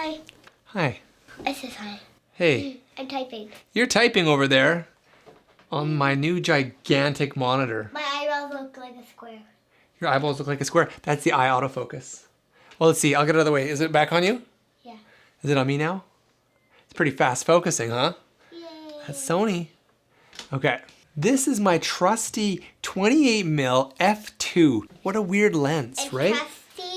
Hi. Hi. I said hi. Hey. I'm typing. You're typing over there on my new gigantic monitor. My eyebrows look like a square. Your eyeballs look like a square. That's the eye autofocus. Well, let's see. I'll get it out of the way. Is it back on you? Yeah. Is it on me now? It's pretty fast focusing, huh? Yay. That's Sony. Okay. This is my trusty 28mm f2. What a weird lens, And right? trusty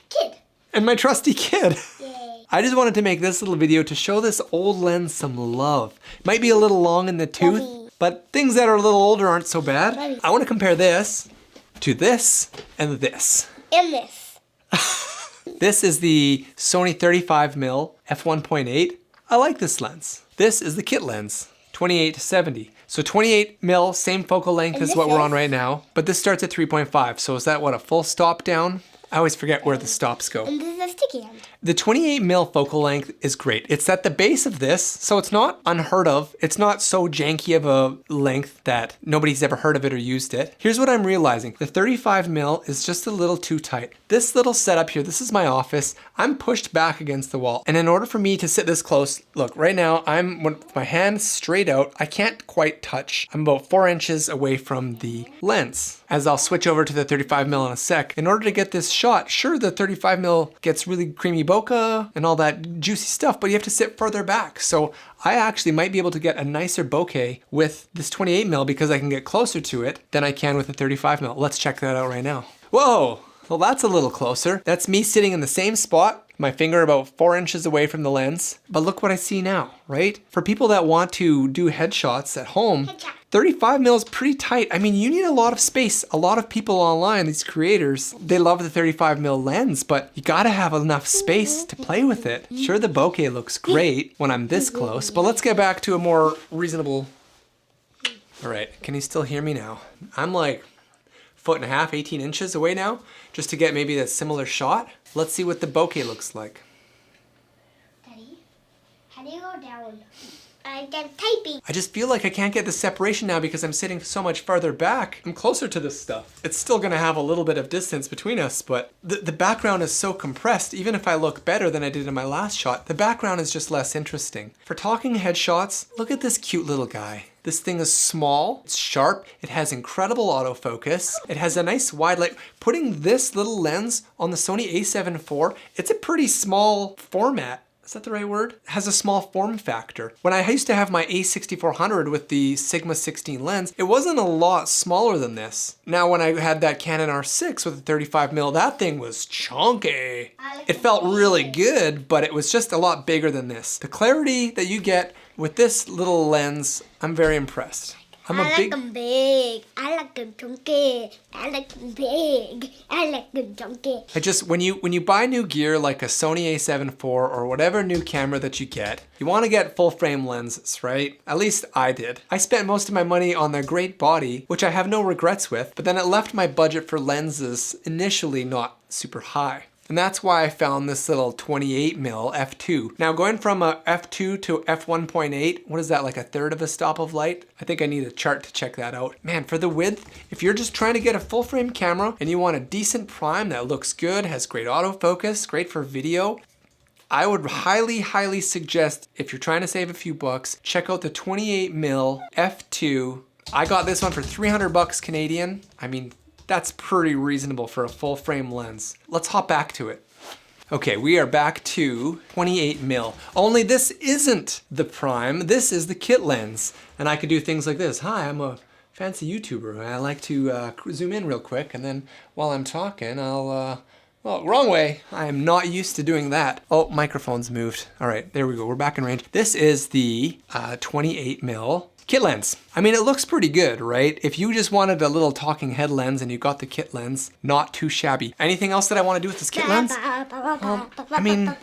kid. And my trusty kid. Yay. I just wanted to make this little video to show this old lens some love. Might be a little long in the tooth, Lovey. but things that are a little older aren't so bad. Lovey. I want to compare this to this and this. And this. This is the Sony 35mm f1.8. I like this lens. This is the kit lens, 28-70. So 28mm, same focal length And as this what we're is? on right now, but this starts at 3.5. So is that what, a full stop down? I always forget where the stops go. And this is a sticky end. The 28mm focal length is great. It's at the base of this, so it's not unheard of. It's not so janky of a length that nobody's ever heard of it or used it. Here's what I'm realizing. The 35mm is just a little too tight. This little setup here, this is my office. I'm pushed back against the wall. And in order for me to sit this close, look, right now I'm with my hand straight out. I can't quite touch. I'm about 4 inches away from the lens. As I'll switch over to the 35mm in a sec. In order to get this shot, sure, the 35mm gets really creamy bokeh and all that juicy stuff, but you have to sit further back. So I actually might be able to get a nicer bokeh with this 28mm because I can get closer to it than I can with the 35mm. Let's check that out right now. Whoa, well that's a little closer. That's me sitting in the same spot, my finger about 4 inches away from the lens. But look what I see now, right? For people that want to do headshots at home, Headshot. 35mm is pretty tight. I mean, you need a lot of space. A lot of people online, these creators, they love the 35mm lens, but you gotta have enough space to play with it. Sure, the bokeh looks great when I'm this close, but let's get back to a more reasonable... All right, can you still hear me now? I'm like 1.5 feet, 18 inches away now, just to get maybe that similar shot. Let's see what the bokeh looks like. Daddy, how do you go down? I'm typing. I just feel like I can't get the separation now because I'm sitting so much farther back. I'm closer to this stuff. It's still gonna have a little bit of distance between us, but the background is so compressed. Even if I look better than I did in my last shot, the background is just less interesting. For talking headshots, look at this cute little guy. This thing is small, it's sharp, it has incredible autofocus, it has a nice wide light. Putting this little lens on the Sony a7 IV, it's a pretty small format. Is that the right word? It has a small form factor. When I used to have my a6400 with the Sigma 16 lens, it wasn't a lot smaller than this. Now when I had that Canon R6 with the 35mm, that thing was chunky. It felt really good, but it was just a lot bigger than this. The clarity that you get with this little lens, I'm very impressed. I like them big. I like them chunky. I like them big. I like them chunky. When you buy new gear like a Sony a7 IV or whatever new camera that you want to get full frame lenses, right? At least I did. I spent most of my money on the great body, which I have no regrets with, but then it left my budget for lenses initially not super high. And that's why I found this little 28mm f2. Now going from a f2 to f1.8, what is that, like a third of a stop of light? I think I need a chart to check that out. Man, for the width, if you're just trying to get a full frame camera and you want a decent prime that looks good, has great autofocus, great for video, I would highly, highly suggest, if you're trying to save a few bucks, check out the 28mm f2. I got this one for 300 bucks Canadian. I mean, that's pretty reasonable for a full frame lens. Let's hop back to it. Okay, we are back to 28mm. Only this isn't the prime, this is the kit lens. And I could do things like this. Hi, I'm a fancy YouTuber. I like to zoom in real quick, and then while I'm talking, I'll, well, wrong way. I am not used to doing that. Oh, microphone's moved. All right, there we go, we're back in range. This is the 28mm kit lens. I mean, it looks pretty good, right? If you just wanted a little talking head lens and you got the kit lens, not too shabby. Anything else that I want to do with this kit lens? I mean,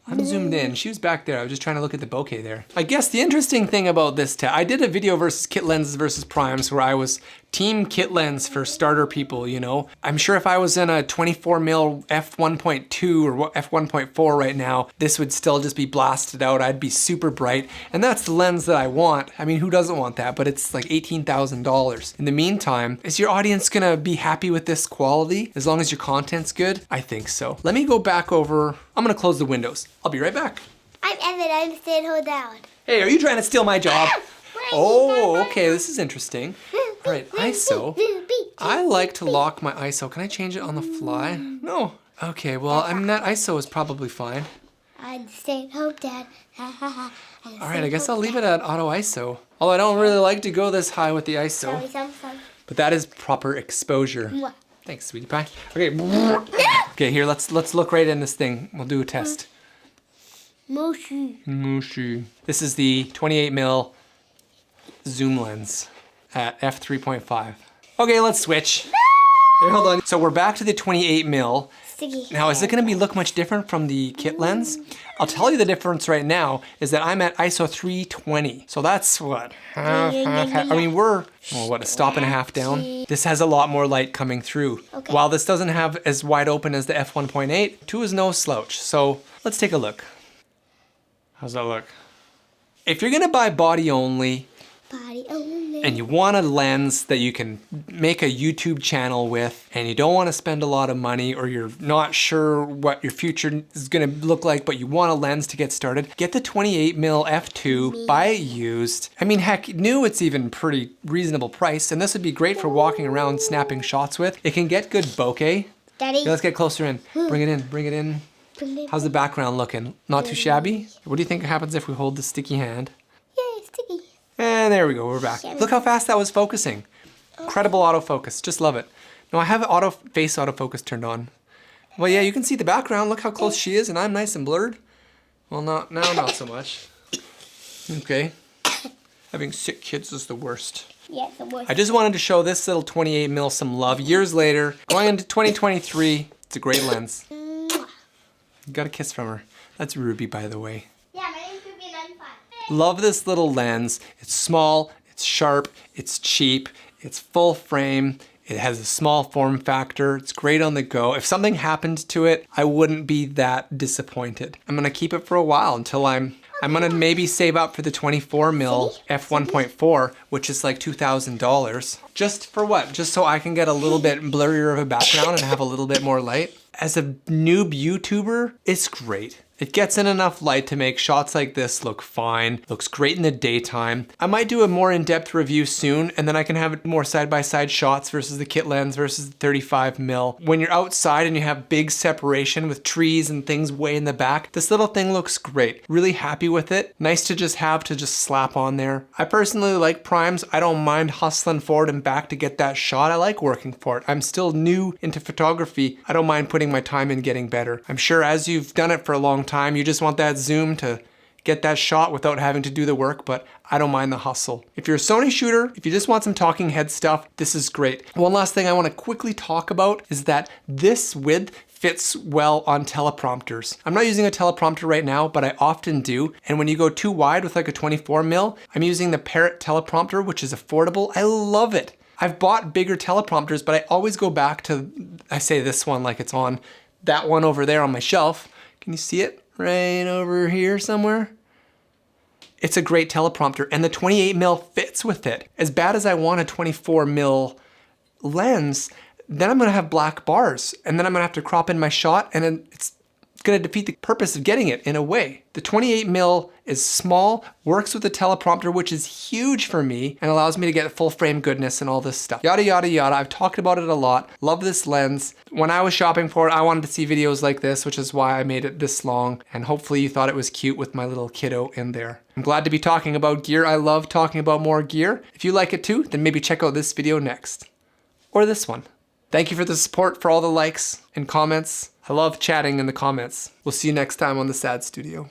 I'm zoomed in. She was back there. I was just trying to look at the bokeh there. I guess the interesting thing about this I did a video versus kit lenses versus primes where I was team kit lens for starter people, you know. I'm sure if I was in a 24mm f1.2 or f1.4 right now, this would still just be blasted out. I'd be super bright. And that's the lens that I want. I mean, who doesn't want that? But it's like $18,000. In the meantime, is your audience gonna be happy with this quality as long as your content's good? I think so. Let me go back over. I'm gonna close the windows. I'll be right back. I'm Evan. I'm staying hold down. Hey, are you trying to steal my job? Oh, okay, this is interesting. All right, ISO. I like to lock my ISO. Can I change it on the fly? No. Okay, well, I mean, that ISO is probably fine. I'm staying home, Dad. All right, I guess I'll leave it at auto ISO. Although I don't really like to go this high with the ISO. But that is proper exposure. Thanks, sweetie pie. Okay. Okay, here, let's look right in this thing. We'll do a test. Mushy. This is the 28mm zoom lens at f3.5. Okay, let's switch. Here, hold on. So we're back to the 28mm. Now, is it gonna look much different from the kit lens? I'll tell you the difference right now is that I'm at ISO 320. So that's what? Half. I mean, we're, a stop and a half down. This has a lot more light coming through. Okay. While this doesn't have as wide open as the f1.8, 2 is no slouch. So let's take a look. How's that look? If you're gonna buy body only, and you want a lens that you can make a YouTube channel with, and you don't want to spend a lot of money, or you're not sure what your future is going to look like, but you want a lens to get started, get the 28mm f2, buy it used. I mean, heck, new, it's even pretty reasonable price, and this would be great for walking around snapping shots with. It can get good bokeh. Daddy. Okay, let's get closer in. Bring it in. How's the background looking? Not too shabby? What do you think happens if we hold the sticky hand? Yay, sticky. And there we go, we're back. Look how fast that was focusing. Incredible autofocus, just love it. No, I have face autofocus turned on. Well, yeah, you can see the background. Look how close she is, and I'm nice and blurred. Well, not so much. Okay. Having sick kids is the worst. Yeah, it's the worst. I just wanted to show this little 28mm some love. Years later, going into 2023, it's a great lens. Got a kiss from her. That's Ruby, by the way. Yeah, my name's Ruby and I'm 5. Love this little lens. It's small, it's sharp, it's cheap, it's full frame, it has a small form factor, it's great on the go. If something happened to it, I wouldn't be that disappointed. I'm gonna keep it for a while until I'm gonna maybe save up for the 24mm f1.4, which is like $2,000. Just for what? Just so I can get a little bit blurrier of a background and have a little bit more light. As a noob YouTuber, it's great. It gets in enough light to make shots like this look fine, looks great in the daytime. I might do a more in-depth review soon, and then I can have more side-by-side shots versus the kit lens versus the 35mm. When you're outside and you have big separation with trees and things way in the back, this little thing looks great. Really happy with it. Nice to just have to just slap on there. I personally like primes. I don't mind hustling forward and back to get that shot. I like working for it. I'm still new into photography. I don't mind putting my time in getting better. I'm sure as you've done it for a long time, you just want that zoom to get that shot without having to do the work, but I don't mind the hustle. If you're a Sony shooter, if you just want some talking head stuff, this is great. One last thing I want to quickly talk about is that this width fits well on teleprompters. I'm not using a teleprompter right now, but I often do. And when you go too wide with like a 24mm, I'm using the Parrot teleprompter, which is affordable. I love it. I've bought bigger teleprompters, but I always go back to, I say this one like it's on that one over there on my shelf. Can you see it? Right over here somewhere. It's a great teleprompter, and the 28mm fits with it. As bad as I want a 24mm lens, then I'm gonna have black bars, and then I'm gonna have to crop in my shot, and then it's gonna defeat the purpose of getting it in a way. The 28mm is small, works with the teleprompter, which is huge for me, and allows me to get full frame goodness and all this stuff. Yada, yada, yada. I've talked about it a lot. Love this lens. When I was shopping for it, I wanted to see videos like this, which is why I made it this long, and hopefully you thought it was cute with my little kiddo in there. I'm glad to be talking about gear. I love talking about more gear. If you like it too, then maybe check out this video next. Or this one. Thank you for the support, for all the likes and comments. I love chatting in the comments. We'll see you next time on the Sad Studio.